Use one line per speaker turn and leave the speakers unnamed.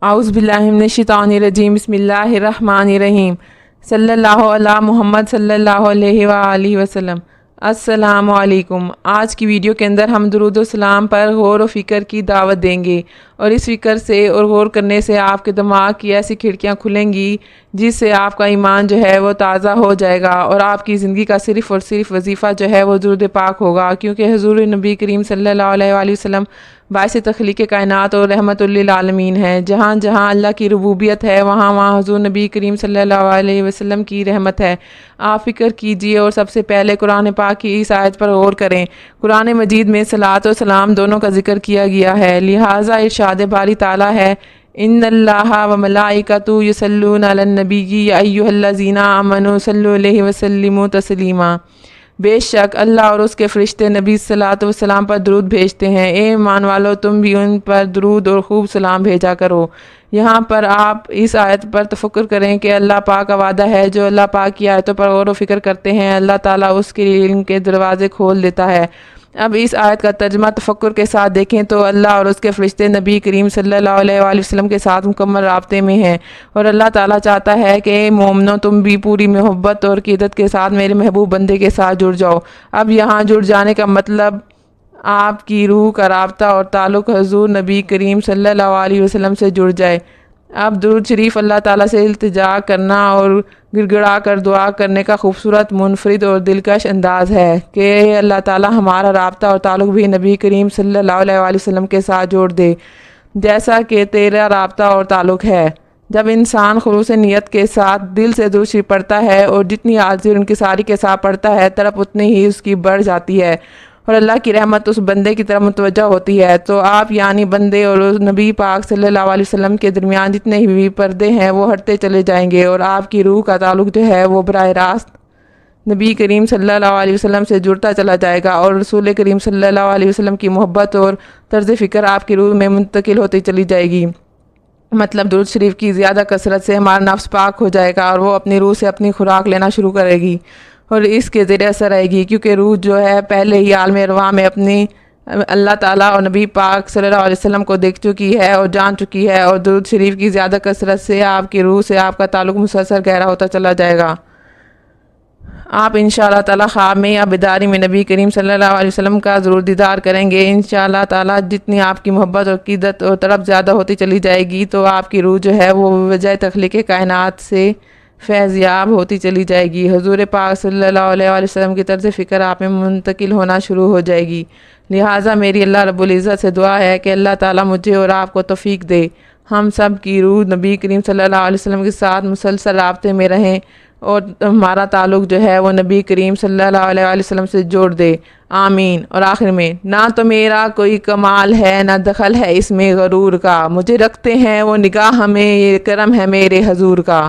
اعوذ باللہ من الشیطان الرجیم بسم اللہ الرحمن الرحیم صلی اللہ علی محمد صلی اللہ علیہ وآلہ وسلم۔ السلام علیکم۔ آج کی ویڈیو کے اندر ہم درود و سلام پر غور و فکر کی دعوت دیں گے، اور اس فکر سے اور غور کرنے سے آپ کے دماغ کی ایسی کھڑکیاں کھلیں گی جس سے آپ کا ایمان جو ہے وہ تازہ ہو جائے گا، اور آپ کی زندگی کا صرف اور صرف وظیفہ جو ہے وہ درود پاک ہوگا، کیونکہ حضور نبی کریم صلی اللہ علیہ وآلہ وسلم باعث تخلیق کائنات اور رحمت للعالمین ہے۔ جہاں جہاں اللہ کی ربوبیت ہے وہاں وہاں حضور نبی کریم صلی اللہ علیہ وسلم کی رحمت ہے۔ آپ فکر کیجئے اور سب سے پہلے قرآن پاک کی اس آیت پر غور کریں۔ قرآن مجید میں صلاۃ و سلام دونوں کا ذکر کیا گیا ہے، لہٰذا ارشاد باری تعالیٰ ہے ان اللہ و ملائکۃ یصلون علی النبی یا ایھا الذین آمنوا صلوا علیہ وسلموا تسلیما۔ بے شک اللہ اور اس کے فرشتے نبی صلاۃ و سلام پر درود بھیجتے ہیں۔ اے ایمان والو، تم بھی ان پر درود اور خوب سلام بھیجا کرو۔ یہاں پر آپ اس آیت پر تفکر کریں کہ اللہ پاک کا وعدہ ہے، جو اللہ پاک کی آیتوں پر غور و فکر کرتے ہیں اللہ تعالیٰ اس کے لیے علم کے دروازے کھول دیتا ہے۔ اب اس آیت کا ترجمہ تفکر کے ساتھ دیکھیں تو اللہ اور اس کے فرشتے نبی کریم صلی اللہ علیہ وآلہ وسلم کے ساتھ مکمل رابطے میں ہیں، اور اللہ تعالیٰ چاہتا ہے کہ اے مومنو، تم بھی پوری محبت اور عقیدت کے ساتھ میرے محبوب بندے کے ساتھ جڑ جاؤ۔ اب یہاں جڑ جانے کا مطلب آپ کی روح کا رابطہ اور تعلق حضور نبی کریم صلی اللہ علیہ وسلم سے جڑ جائے۔ اب درود شریف اللہ تعالیٰ سے التجا کرنا اور گڑ گڑا کر دعا کرنے کا خوبصورت، منفرد اور دلکش انداز ہے کہ اے اللہ تعالیٰ ہمارا رابطہ اور تعلق بھی نبی کریم صلی اللہ علیہ وآلہ وسلم کے ساتھ جوڑ دے، جیسا کہ تیرا رابطہ اور تعلق ہے۔ جب انسان خلوص نیت کے ساتھ دل سے درود شریف پڑھتا ہے اور جتنی عاجزی اور انکساری کے ساتھ پڑھتا ہے، طرف اتنی ہی اس کی بڑھ جاتی ہے اور اللہ کی رحمت اس بندے کی طرف متوجہ ہوتی ہے۔ تو آپ یعنی بندے اور نبی پاک صلی اللہ علیہ وسلم کے درمیان جتنے بھی پردے ہیں وہ ہٹتے چلے جائیں گے، اور آپ کی روح کا تعلق جو ہے وہ براہ راست نبی کریم صلی اللہ علیہ وسلم سے جڑتا چلا جائے گا، اور رسول کریم صلی اللہ علیہ وسلم کی محبت اور طرز فکر آپ کی روح میں منتقل ہوتی چلی جائے گی۔ مطلب درود شریف کی زیادہ کثرت سے ہمارا نفس پاک ہو جائے گا، اور وہ اپنی روح سے اپنی خوراک لینا شروع کرے گی اور اس کے ذریعے اثر آئے گی، کیونکہ روح جو ہے پہلے ہی عالم ارواح میں اپنی اللہ تعالیٰ اور نبی پاک صلی اللہ علیہ وسلم کو دیکھ چکی ہے اور جان چکی ہے، اور درود شریف کی زیادہ کثرت سے آپ کی روح سے آپ کا تعلق مسلسل گہرا ہوتا چلا جائے گا۔ آپ انشاءاللہ تعالیٰ خواب میں یا بیداری میں نبی کریم صلی اللہ علیہ وسلم کا ضرور دیدار کریں گے۔ انشاءاللہ تعالیٰ جتنی آپ کی محبت اور عقیدت اور طرف زیادہ ہوتی چلی جائے گی تو آپ کی روح جو ہے وہ وجہ تخلیق کائنات سے فیض یاب ہوتی چلی جائے گی۔ حضور پاک صلی اللہ علیہ وآلہ وسلم کی طرز فکر آپ میں منتقل ہونا شروع ہو جائے گی۔ لہٰذا میری اللہ رب العزت سے دعا ہے کہ اللہ تعالیٰ مجھے اور آپ کو توفیق دے، ہم سب کی روح نبی کریم صلی اللہ علیہ وسلم کے ساتھ مسلسل رابطے میں رہیں، اور ہمارا تعلق جو ہے وہ نبی کریم صلی اللہ علیہ وآلہ وسلم سے جوڑ دے، آمین۔ اور آخر میں، نہ تو میرا کوئی کمال ہے نہ دخل ہے اس میں غرور کا، مجھے رکھتے ہیں وہ نگاہ میں، یہ کرم ہے میرے حضور کا۔